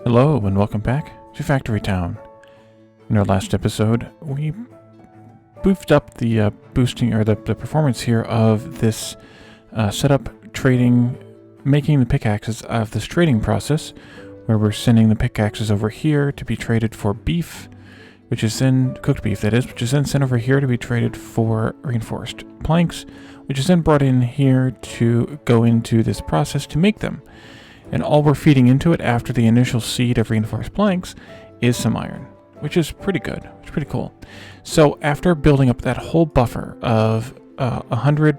Hello and welcome back to Factory Town. In our last episode, we boofed up the boosting or the performance here of this setup trading, making the pickaxes of this trading process, where we're sending the pickaxes over here to be traded for beef, which is then cooked beef, that is, which is then sent over here to be traded for reinforced planks, which is then brought in here to go into this process to make them. And all we're feeding into it after the initial seed of reinforced planks is some iron, which is pretty good, which is pretty cool. So after building up that whole buffer of 100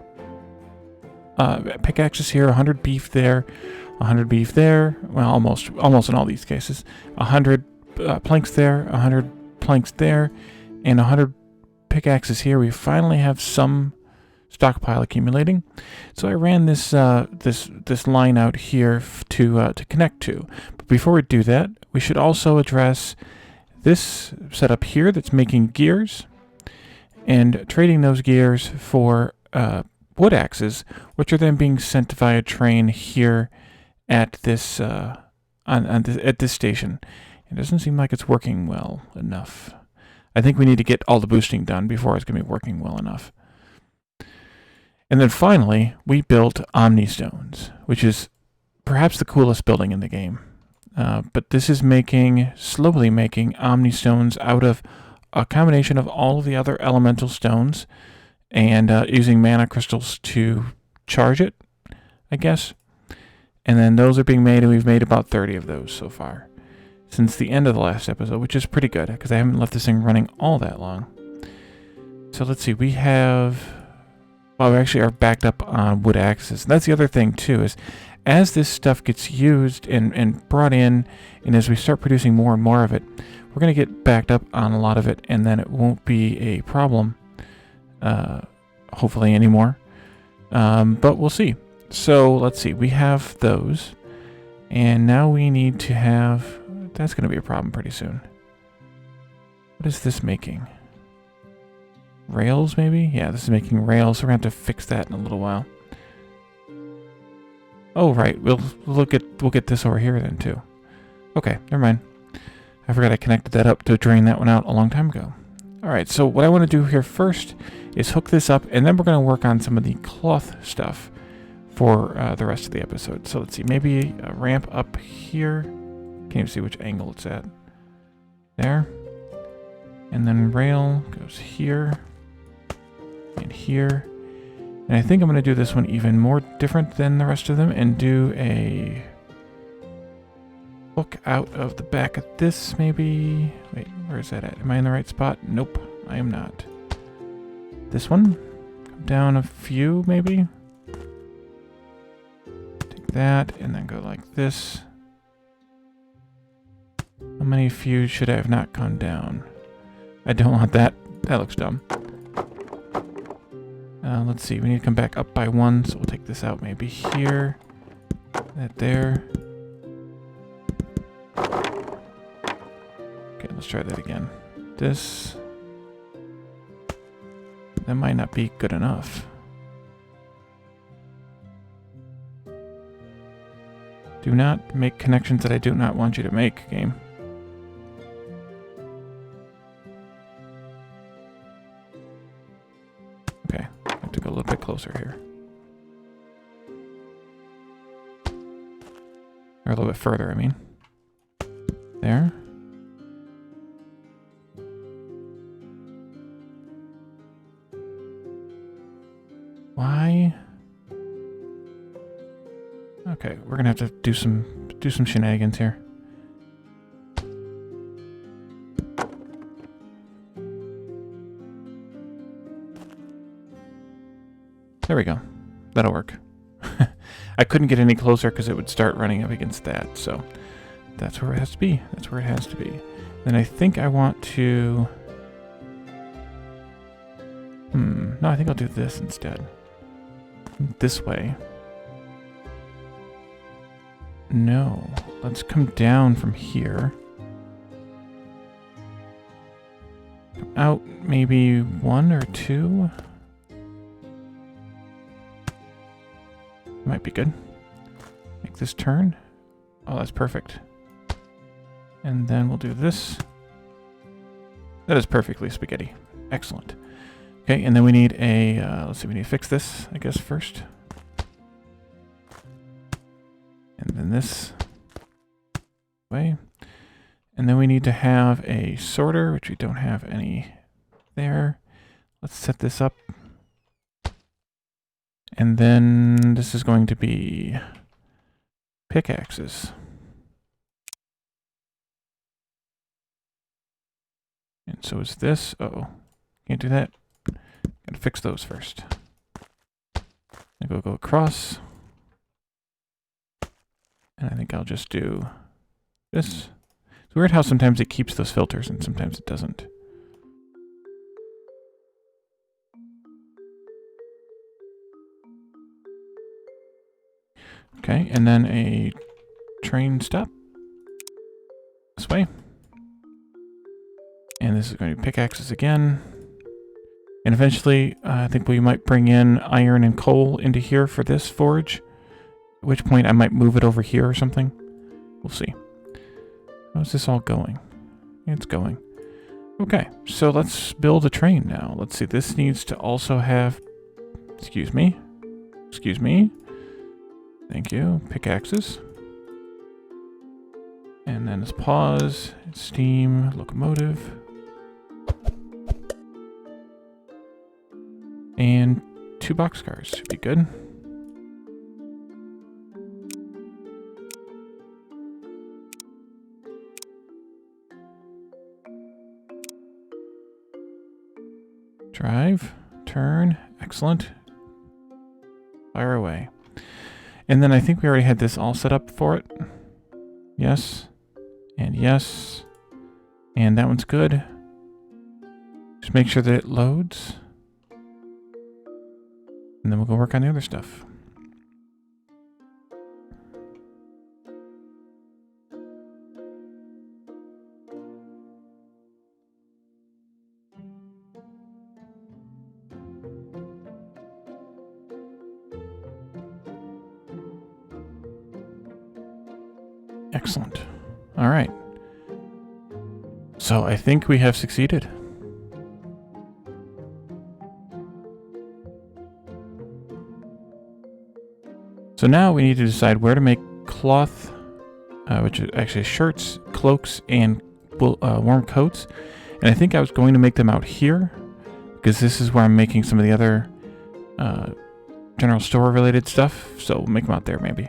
pickaxes here, 100 beef there, 100 beef there, well, almost in all these cases, 100 planks there, 100 planks there, and 100 pickaxes here, we finally have some stockpile accumulating. So I ran this this line out here to connect to. But before we do that, we should also address this setup here that's making gears and trading those gears for wood axes, which are then being sent via train here at this at this station. It doesn't seem like it's working well enough. I think we need to get all the boosting done before it's going to be working well enough. And then finally, we built Omni Stones, which is perhaps the coolest building in the game. But this is slowly making Omni Stones out of a combination of all of the other elemental stones and using mana crystals to charge it, I guess. And then those are being made, and we've made about 30 of those so far since the end of the last episode, which is pretty good because I haven't left this thing running all that long. So let's see, we actually are backed up on wood axes. And that's the other thing too, is as this stuff gets used and brought in, and as we start producing more and more of it, we're going to get backed up on a lot of it, and then it won't be a problem, hopefully anymore. But we'll see. So let's see, we have those, and now we need to have, that's going to be a problem pretty soon. What is this making? Rails, maybe? Yeah, this is making rails, so we're going to have to fix that in a little while. Oh, right. We'll get this over here then, too. Okay, never mind. I forgot I connected that up to drain that one out a long time ago. Alright, so what I want to do here first is hook this up, and then we're going to work on some of the cloth stuff for the rest of the episode. So let's see, maybe a ramp up here. Can't even see which angle it's at. There. And then rail goes here. And here. And I think I'm going to do this one even more different than the rest of them and do a hook out of the back of this, maybe. Wait, where is that at? Am I in the right spot? Nope, I am not. This one. Come down a few, maybe. Take that and then go like this. How many few should I have not gone down? I don't want that. That looks dumb. Let's see, we need to come back up by one, so we'll take this out maybe here. That there. Okay, let's try that again. This. That might not be good enough. Do not make connections that I do not want you to make, game. Okay, I have to go a little bit closer here. Or a little bit further, I mean. There. Why? Okay, we're gonna have to do some shenanigans here. There we go. That'll work. I couldn't get any closer because it would start running up against that, so that's where it has to be. That's where it has to be. Then I think I want to... No, I think I'll do this instead. This way. No. Let's come down from here. Come out maybe one or two. Might be good. Make this turn. Oh, that's perfect. And then we'll do this. That is perfectly spaghetti. Excellent. Okay, and then we need a, let's see, we need to fix this, I guess, first. And then this way. And then we need to have a sorter, which we don't have any there. Let's set this up. And then this is going to be pickaxes. And so is this. Uh-oh. Can't do that. Gotta fix those first. I go across. And I think I'll just do this. It's weird how sometimes it keeps those filters and sometimes it doesn't. Okay, and then a train stop. This way. And this is going to be pickaxes again. And eventually, I think we might bring in iron and coal into here for this forge. At which point I might move it over here or something. We'll see. How's this all going? It's going. Okay, so let's build a train now. Let's see, this needs to also have... Excuse me. Excuse me. Thank you. Pickaxes. And then let's pause. Steam, locomotive. And 2 boxcars should be good. Drive, turn, excellent. Fire away. And then I think we already had this all set up for it. Yes. And yes. And that one's good. Just make sure that it loads. And then we'll go work on the other stuff. Excellent. All right. So I think we have succeeded. So now we need to decide where to make cloth, which is actually shirts, cloaks, and warm coats. And I think I was going to make them out here, because this is where I'm making some of the other general store related stuff. So we'll make them out there maybe.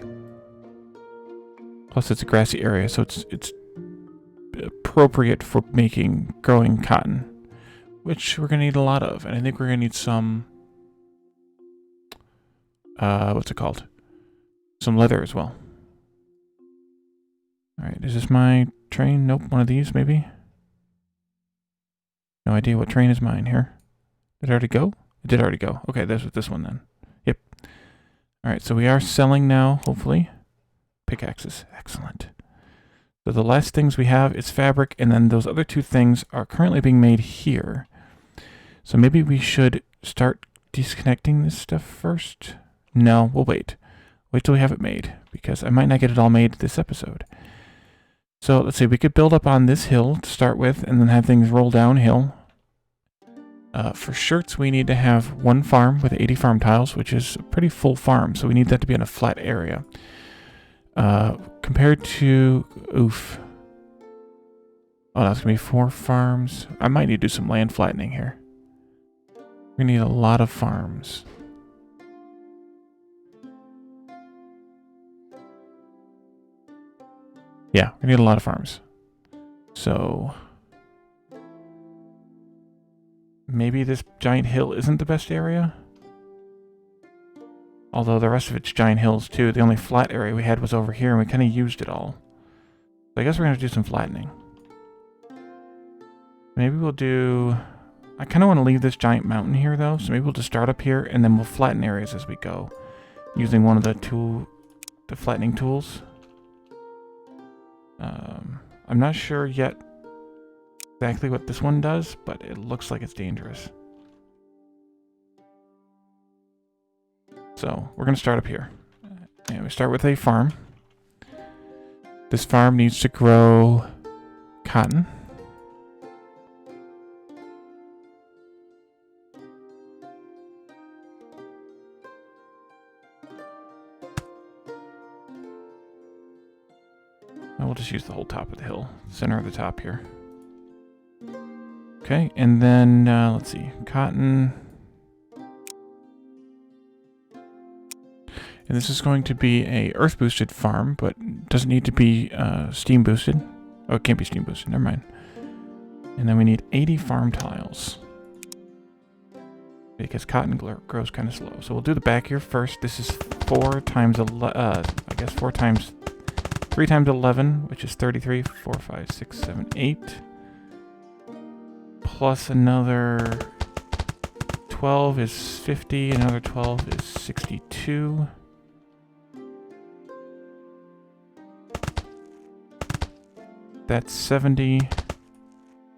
Plus it's a grassy area, so it's appropriate for growing cotton, which we're gonna need a lot of. And I think we're gonna need some, what's it called? Some leather as well. Alright, is this my train? Nope, one of these maybe? No idea what train is mine here. Did it already go? It did already go. Okay, that's with this one then. Yep. Alright, so we are selling now, hopefully. Pickaxes. Excellent. So the last things we have is fabric, and then those other 2 things are currently being made here. So maybe we should start disconnecting this stuff first. No, we'll wait. Wait till we have it made, because I might not get it all made this episode. So let's see, we could build up on this hill to start with, and then have things roll downhill. For shirts, we need to have 1 farm with 80 farm tiles, which is a pretty full farm, so we need that to be in a flat area. Compared to... Oof. Oh, that's going to be 4 farms. I might need to do some land flattening here. We're going to need a lot of farms. Yeah, we need a lot of farms. So... maybe this giant hill isn't the best area? Although the rest of it's giant hills too. The only flat area we had was over here, and we kind of used it all. So I guess we're going to do some flattening. Maybe we'll do... I kind of want to leave this giant mountain here, though. So maybe we'll just start up here, and then we'll flatten areas as we go. Using one of the flattening tools. I'm not sure yet exactly what this one does, but it looks like it's dangerous. So we're going to start up here. And we start with a farm. This farm needs to grow cotton. And we'll just use the whole top of the hill, center of the top here. Okay, and then let's see, cotton. And this is going to be a earth boosted farm, but doesn't need to be steam boosted. Oh, it can't be steam boosted, never mind. And then we need 80 farm tiles, because cotton grows kind of slow. So we'll do the back here first. This is 4 times 3 times 11, which is 33, 4, 5, 6, 7, 8. Plus another 12 is 50, another 12 is 62. That's 70,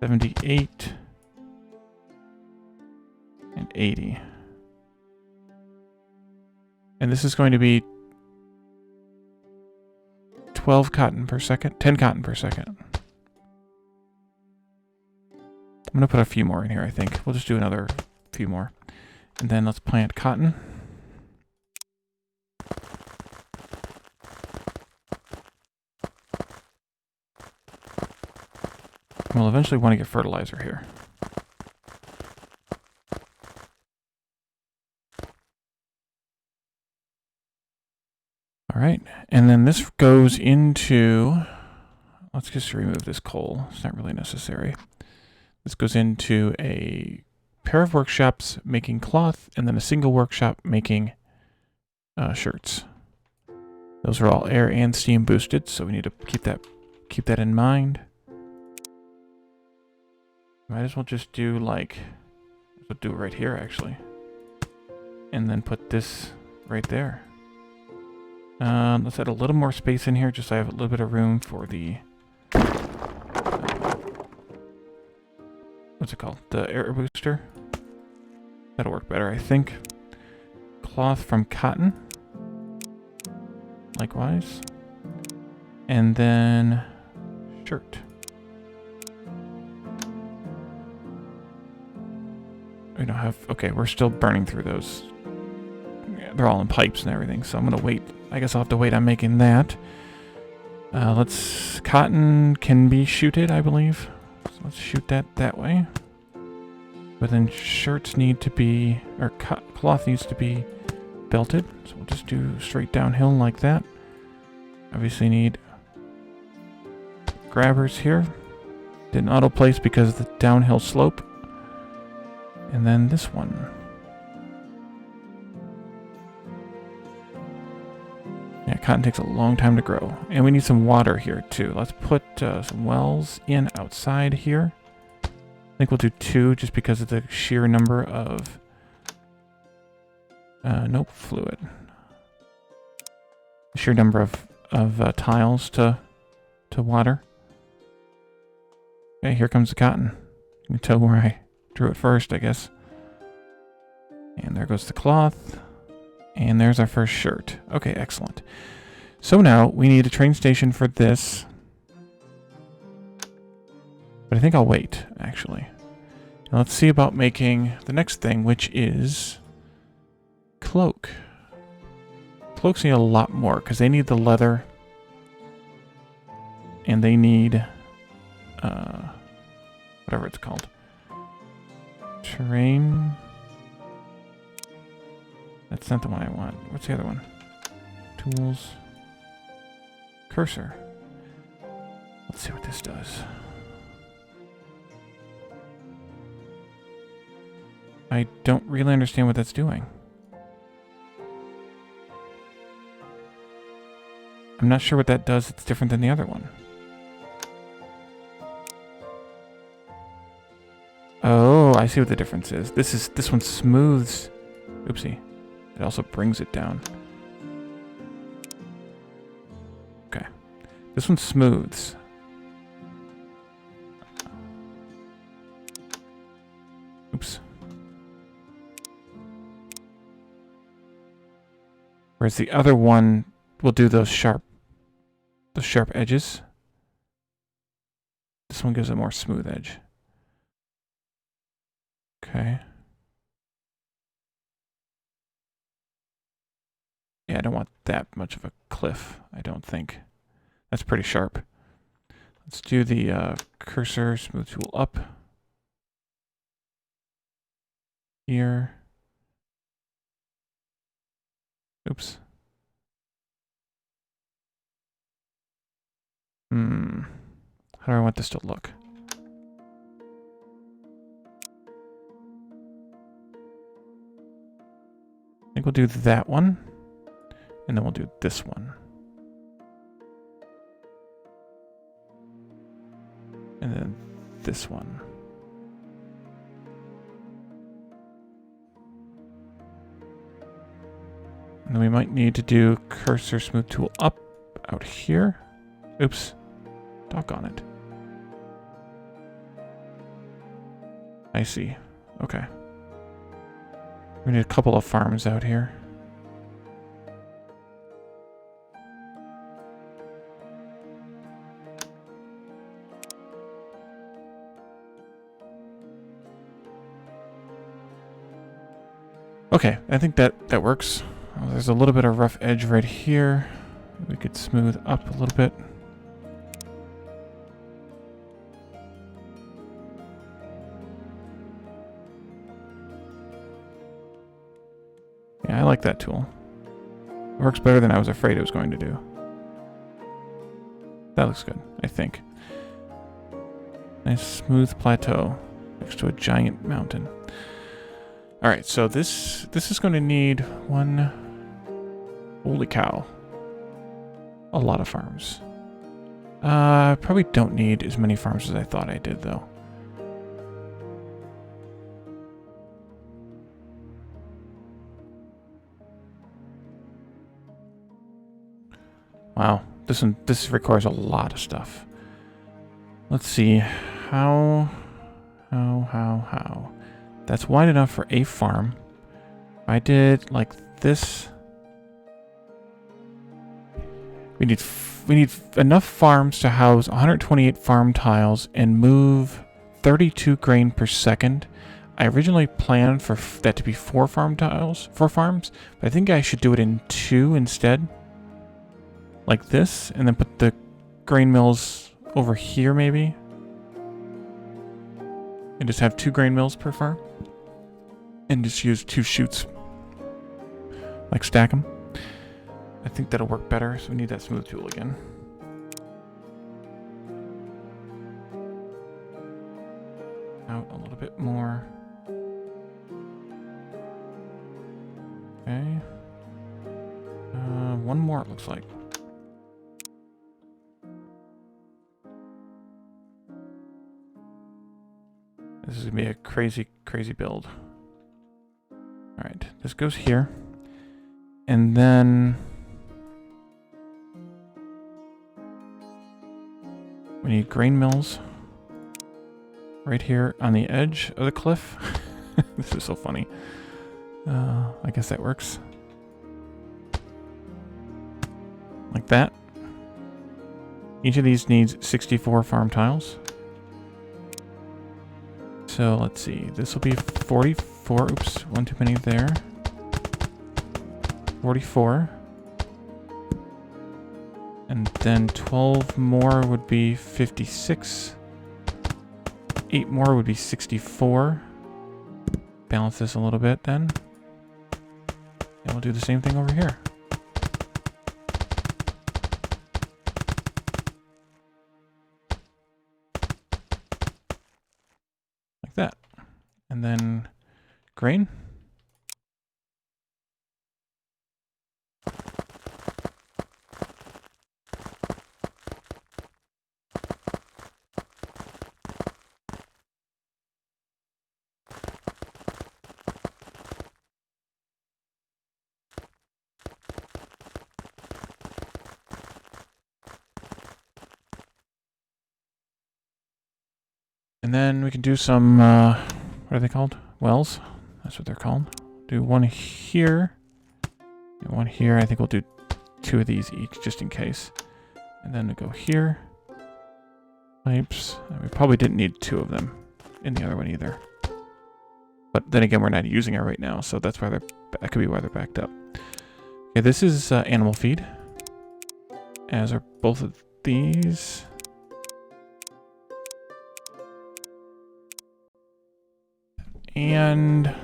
78, and 80. And this is going to be 12 cotton per second, 10 cotton per second. I'm going to put a few more in here, I think. We'll just do another few more. And then let's plant cotton. We'll eventually want to get fertilizer here. All right, and then this goes into, let's just remove this coal. It's not really necessary. This goes into a pair of workshops making cloth, and then a single workshop making shirts. Those are all air and steam boosted, so we need to keep that in mind. Might as well just do like, we'll do it right here actually, and then put this right there. Let's add a little more space in here, just so I have a little bit of room for the what's it called? The air booster. That'll work better, I think. Cloth from cotton. Likewise. And then shirt. We don't have, okay, we're still burning through those. Yeah, they're all in pipes and everything, so I'm gonna wait. I guess I'll have to wait on making that. Cotton can be shooted, I believe. So let's shoot that way. But then shirts need to be, or cloth needs to be belted. So we'll just do straight downhill like that. Obviously need grabbers here. Didn't auto place because of the downhill slope. And then this one. Yeah, cotton takes a long time to grow. And we need some water here too. Let's put some wells in outside here. I think we'll do 2 just because of the sheer number of fluid. The sheer number of tiles to water. Okay, here comes the cotton. You can tell where I drew it first, I guess. And there goes the cloth. And there's our first shirt. Okay, excellent. So now we need a train station for this. But I think I'll wait, actually. Now let's see about making the next thing, which is cloak. Cloaks need a lot more, because they need the leather. And they need whatever it's called. Terrain. That's not the one I want. What's the other one? Tools. Cursor. Let's see what this does. I don't really understand what that's doing. I'm not sure what that does. It's different than the other one. Oh, I see what the difference is. This one smooths. Oopsie. It also brings it down. Okay. This one smooths. Oops. Whereas the other one will do those sharp edges. This one gives a more smooth edge. Okay. Yeah, I don't want that much of a cliff, I don't think. That's pretty sharp. Let's do the cursor smooth tool up. Here. Oops. How do I want this to look? I think we'll do that one. And then we'll do this one. And then this one. And then we might need to do cursor smooth tool up out here. Oops. Doggone it. I see. Okay. We need a couple of farms out here. Okay, I think that works. There's a little bit of rough edge right here. We could smooth up a little bit. Yeah, I like that tool. It works better than I was afraid it was going to do. That looks good, I think. Nice smooth plateau next to a giant mountain. Alright, so this is going to need one... Holy cow. A lot of farms. Probably don't need as many farms as I thought I did, though. Wow, this requires a lot of stuff. Let's see, how? That's wide enough for a farm. If I did like this, we need enough farms to house 128 farm tiles and move 32 grain per second. I originally planned for that to be 4 farms, but I think I should do it in 2 instead. Like this, and then put the grain mills over here maybe. And just have 2 grain mills per farm. And just use 2 chutes. Like stack them. I think that'll work better, so we need that smooth tool again. Out a little bit more. Okay. One more it looks like. This is going to be a crazy, crazy build. Alright, this goes here. And then... we need grain mills. Right here on the edge of the cliff. This is so funny. I guess that works. Like that. Each of these needs 64 farm tiles. So let's see, this will be 44, oops, one too many there. 44. And then 12 more would be 56. 8 more would be 64. Balance this a little bit then. And we'll do the same thing over here. That. And then grain. And then we can do some, what are they called? Wells? That's what they're called. Do one here. And one here. I think we'll do 2 of these each, just in case. And then we go here. Pipes. We probably didn't need 2 of them in the other one either. But then again, we're not using it right now, so that's why that could be why they're backed up. Okay, this is animal feed, as are both of these. And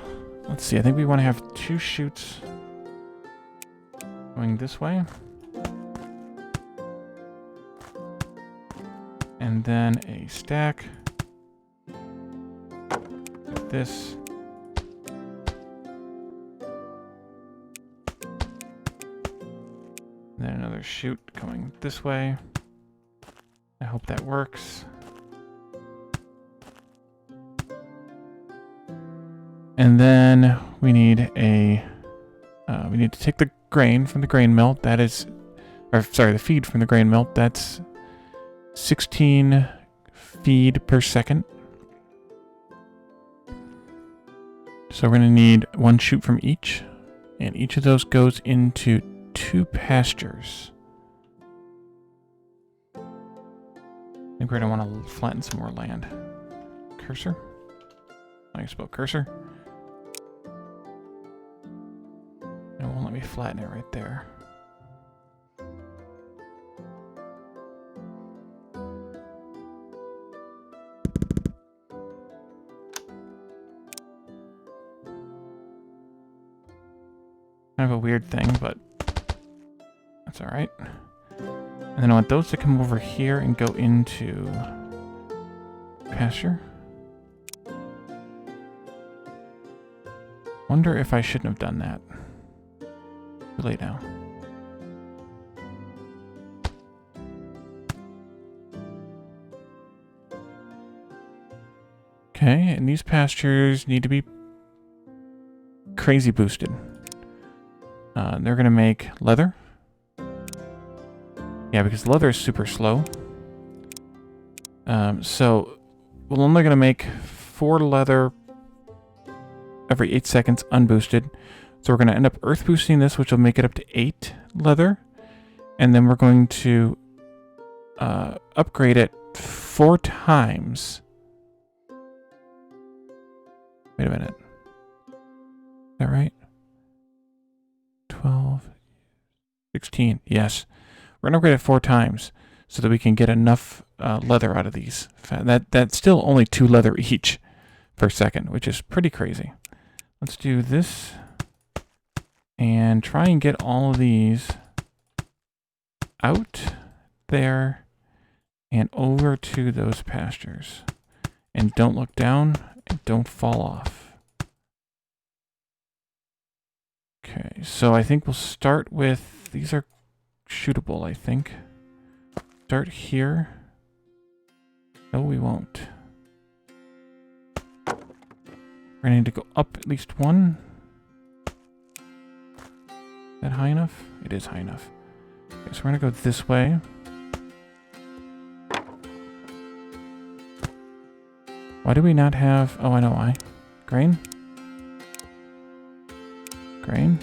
let's see, I think we want to have 2 chutes going this way. And then a stack like this. And then another chute going this way. I hope that works. And then we need we need to take the grain from the grain mill. That is, or sorry, the feed from the grain mill. That's 16 feed per second. So we're going to need 1 chute from each, and each of those goes into 2 pastures. I think we're going to want to flatten some more land. Cursor? How do you spell cursor? It won't let me flatten it right there. Kind of a weird thing, but that's alright. And then I want those to come over here and go into pasture. Wonder if I shouldn't have done that. Too late now. Okay, and these pastures need to be crazy boosted. They're going to make leather. Yeah, because leather is super slow. So we're only going to make 4 leather every 8 seconds unboosted. So we're going to end up earth boosting this, which will make it up to 8 leather. And then we're going to upgrade it 4 times. Wait a minute. Is that right? 12, 16. Yes. We're going to upgrade it 4 times so that we can get enough leather out of these. That's still only 2 leather each per second, which is pretty crazy. Let's do this and try and get all of these out there and over to those pastures. And don't look down and don't fall off. Okay, so I think we'll start with, these are shootable, I think. Start here. No, we won't. We're gonna need to go up at least 1. Is that high enough? It is high enough. Okay, so we're gonna go this way. Why do we not have, oh, I know why. Grain? Grain.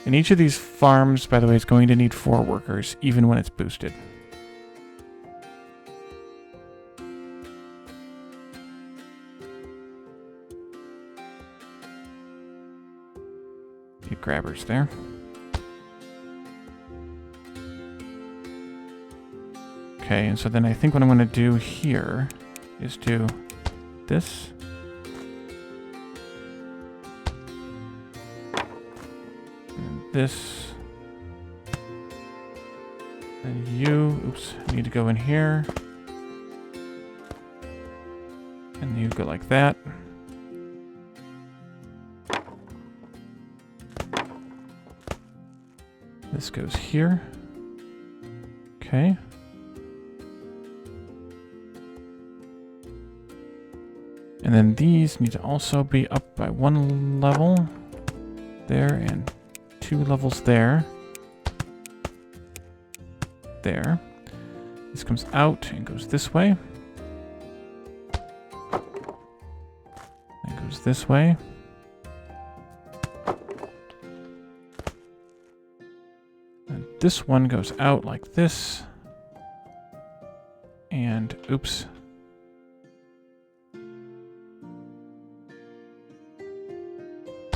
And each of these farms, by the way, is going to need 4 workers, even when it's boosted. Need grabbers there. Okay, and so then I think what I'm going to do here is do this. This, and you, oops, need to go in here, and you go like that. This goes here. Okay. And then these need to also be up by 1 level there and 2 levels there. There. This comes out and goes this way. And goes this way. And this one goes out like this. And oops.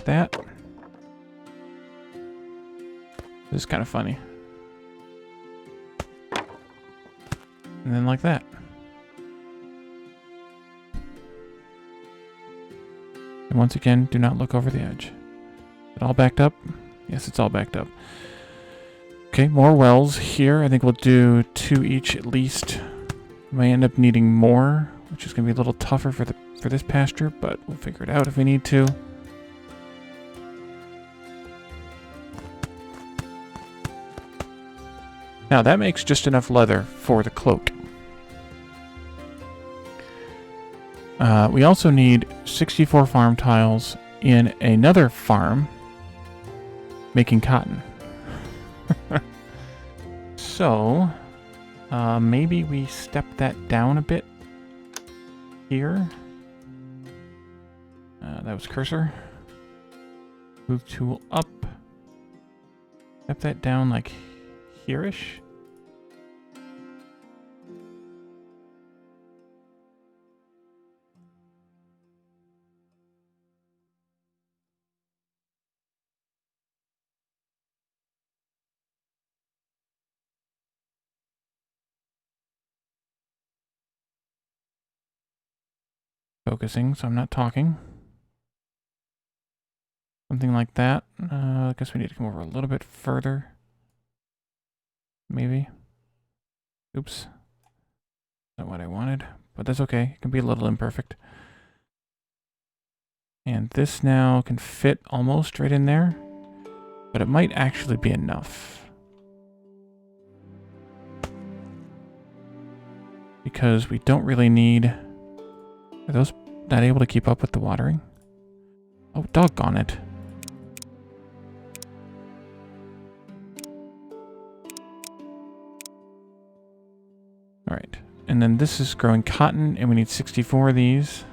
That. This is kind of funny. And then like that. And once again, do not look over the edge. Is it all backed up? Yes, it's all backed up. Okay, more wells here. I think we'll do 2 each at least. We may end up needing more, which is going to be a little tougher for this pasture, but we'll figure it out if we need to. Now that makes just enough leather for the cloak. We also need 64 farm tiles in another farm making cotton. So, maybe we step that down a bit here. That was cursor. Move tool up. Step that down like here-ish. Focusing, so I'm not talking. Something like that. I guess we need to come over a little bit further. Maybe. Oops. Not what I wanted, but that's okay. It can be a little imperfect. And this now can fit almost right in there, but it might actually be enough. Because we don't really need... Are those not able to keep up with the watering? Oh, doggone it. Alright, and then this is growing cotton, and we need 64 of these.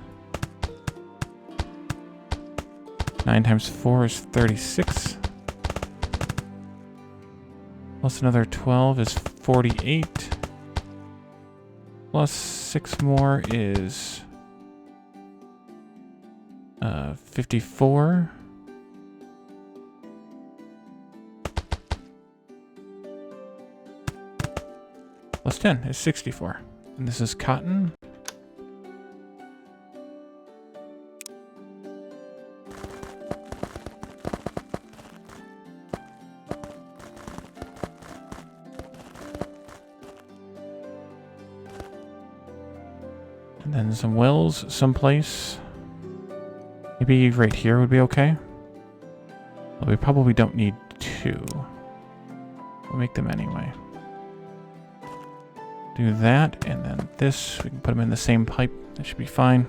9 times 4 is 36. Plus another 12 is 48. Plus 6 more is 54. Plus 10 is 64. And this is cotton. And then some wells someplace. Maybe right here would be okay. Well, we probably don't need 2. We'll make them anyway. Do that, and then this. We can put them in the same pipe. That should be fine.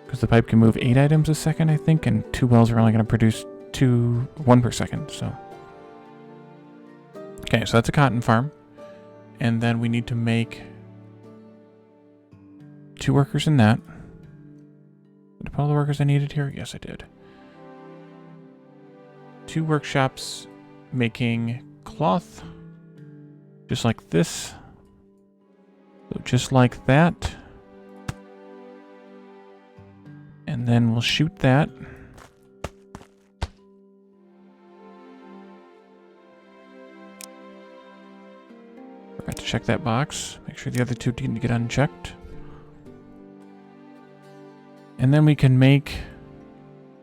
Because the pipe can move 8 items a second, I think, and 2 wells are only going to produce 1 per second, so. Okay, so that's a cotton farm. And then we need to make 2 workers in that. Did I put all the workers I needed here? Yes, I did. 2 workshops making cloth. Just like this. So just like that. And then we'll shoot that. Forgot to check that box. Make sure the other 2 didn't get unchecked. And then we can make,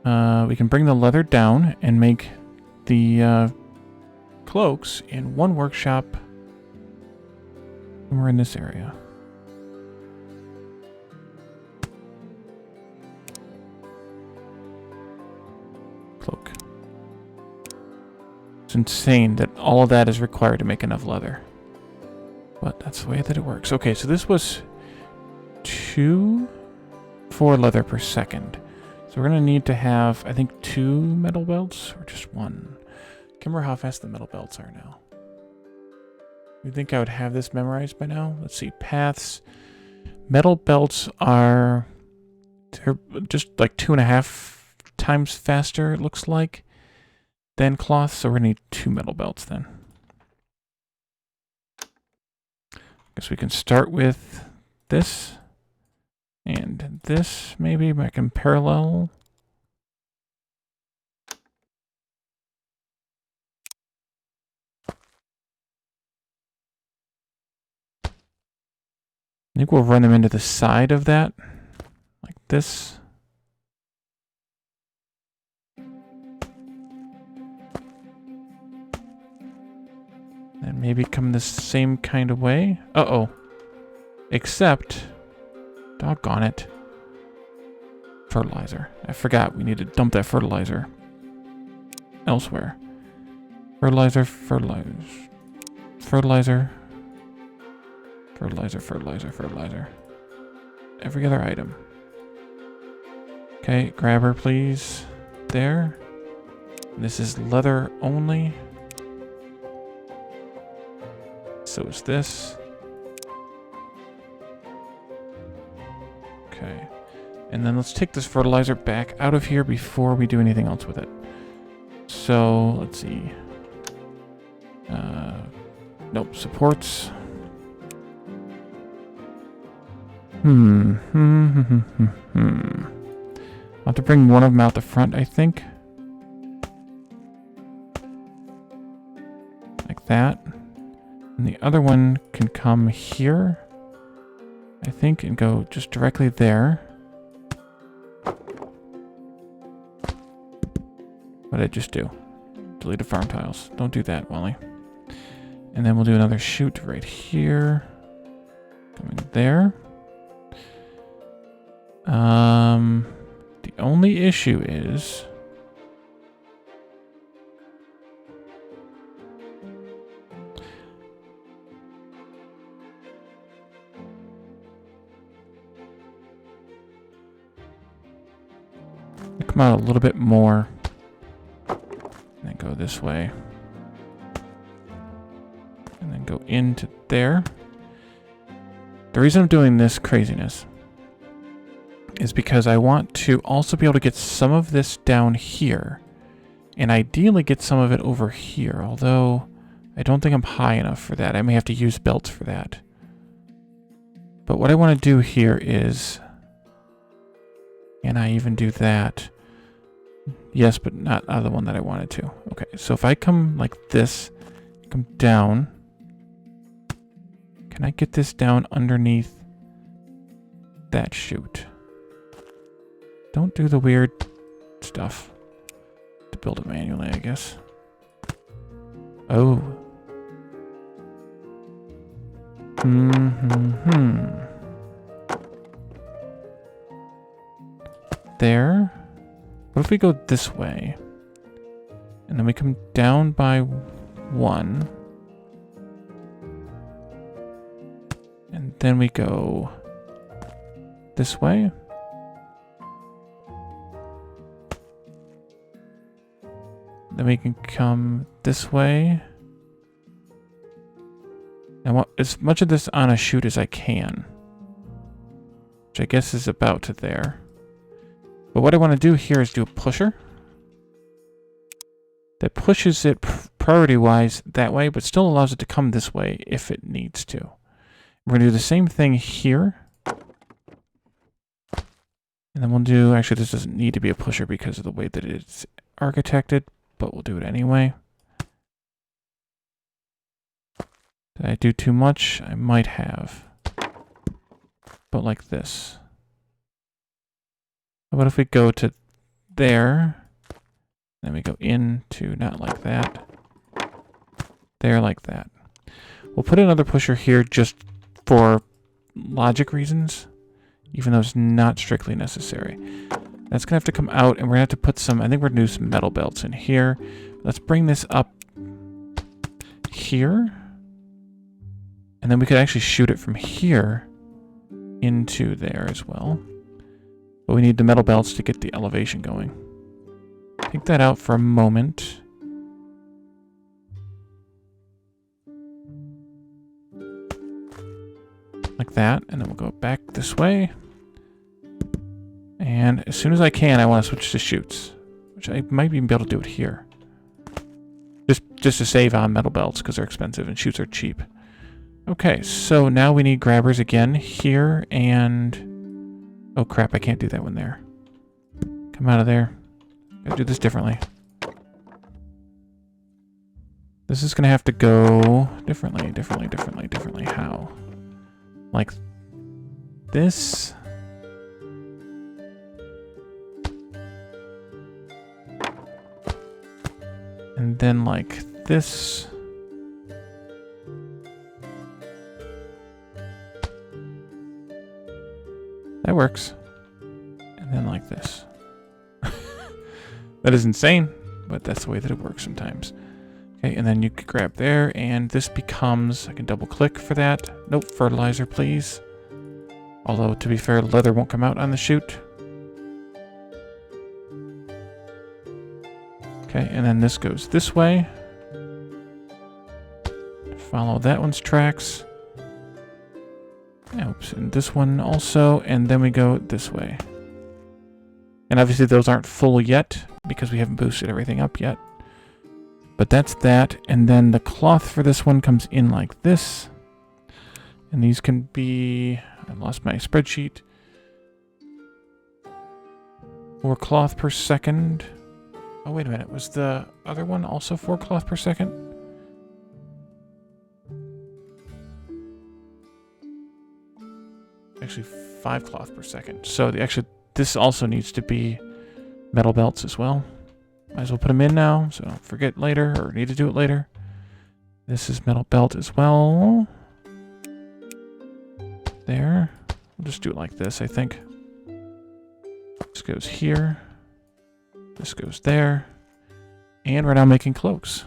we can bring the leather down and make the cloaks in 1 workshop somewhere in this area. Cloak. It's insane that all of that is required to make enough leather. But that's the way that it works. Okay, so this was 4 leather per second. So we're going to need to have, I think, 2 metal belts or just 1. Can't remember how fast the metal belts are now. You think I would have this memorized by now? Let's see. Paths. Metal belts are they're just like 2.5 times faster, it looks like, than cloth. So we're going to need 2 metal belts then. Guess we can start with this. And this, maybe, back in parallel. I think we'll run them into the side of that, like this. And maybe come the same kind of way. Uh-oh. Except, doggone it. Fertilizer. I forgot we need to dump that fertilizer elsewhere. Fertilizer. Every other item. Okay, grab her, please. There. This is leather only. So is this. Okay. And then let's take this fertilizer back out of here before we do anything else with it. So, let's see. Nope, supports. I'll have to bring one of them out the front, I think. Like that. And the other one can come here, I think, and go just directly there. What did I just do? Deleted farm tiles. Don't do that, Wally. And then we'll do another chute right here. Coming there. The only issue is... come out a little bit more. And then go this way. And then go into there. The reason I'm doing this craziness is because I want to also be able to get some of this down here. And ideally get some of it over here. Although, I don't think I'm high enough for that. I may have to use belts for that. But what I want to do here is... Can I even do that? Yes, but not out of the one that I wanted to. Okay, so if I come like this, come down. Can I get this down underneath that chute? Don't do the weird stuff. To build it manually, I guess. Oh. There. What if we go this way? And then we come down by one. And then we go this way. Then we can come this way. I want as much of this on a chute as I can. Which I guess is about to there. But what I want to do here is do a pusher. That pushes it priority-wise that way, but still allows it to come this way if it needs to. We're going to do the same thing here. And then we'll do... Actually, this doesn't need to be a pusher because of the way that it's architected, but we'll do it anyway. Did I do too much? I might have. But like this. What if we go to there, then we go into, not like that, there like that. We'll put another pusher here just for logic reasons, even though it's not strictly necessary. That's going to have to come out, and we're going to have to put some, I think we're going to do some metal belts in here. Let's bring this up here, and then we could actually shoot it from here into there as well. But we need the metal belts to get the elevation going. Take that out for a moment. Like that, and then we'll go back this way. And as soon as I can, I want to switch to chutes. Which I might even be able to do it here. Just to save on metal belts, because they're expensive and chutes are cheap. Okay, so now we need grabbers again here and... Oh crap, I can't do that one there. Come out of there. Gotta do this differently. This is gonna have to go differently. How? Like this. And then like this. That works. And then like this. That is insane, but that's the way that it works sometimes. Okay, and then you could grab there, and this becomes, I can double click for that. Nope, fertilizer, please. Although, to be fair, leather won't come out on the chute. Okay, and then this goes this way. Follow that one's tracks. Oops, and this one also, and then we go this way. And obviously those aren't full yet, because we haven't boosted everything up yet. But that's that, and then the cloth for this one comes in like this. And these can be... I lost my spreadsheet. 4 cloth per second. Oh, wait a minute. Was the other one also 4 cloth per second? Actually, 5 cloth per second. So this also needs to be metal belts as well. Might as well put them in now, so don't forget later, or need to do it later. This is metal belt as well. There. We'll just do it like this, I think. This goes here. This goes there. And we're now making cloaks.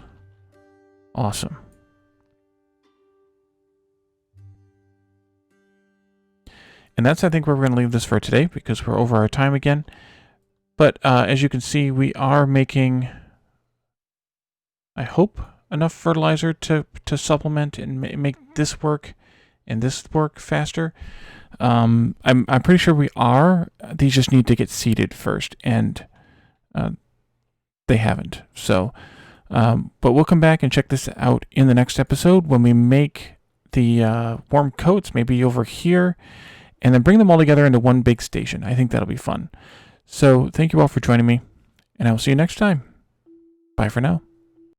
Awesome. And that's, I think, where we're going to leave this for today, because we're over our time again. But as you can see, we are making, I hope, enough fertilizer to supplement and make this work and this work faster. I'm pretty sure we are. These just need to get seeded first, and they haven't. So, but we'll come back and check this out in the next episode when we make the warm coats, maybe over here, and then bring them all together into one big station. I think that'll be fun. So thank you all for joining me, and I will see you next time. Bye for now.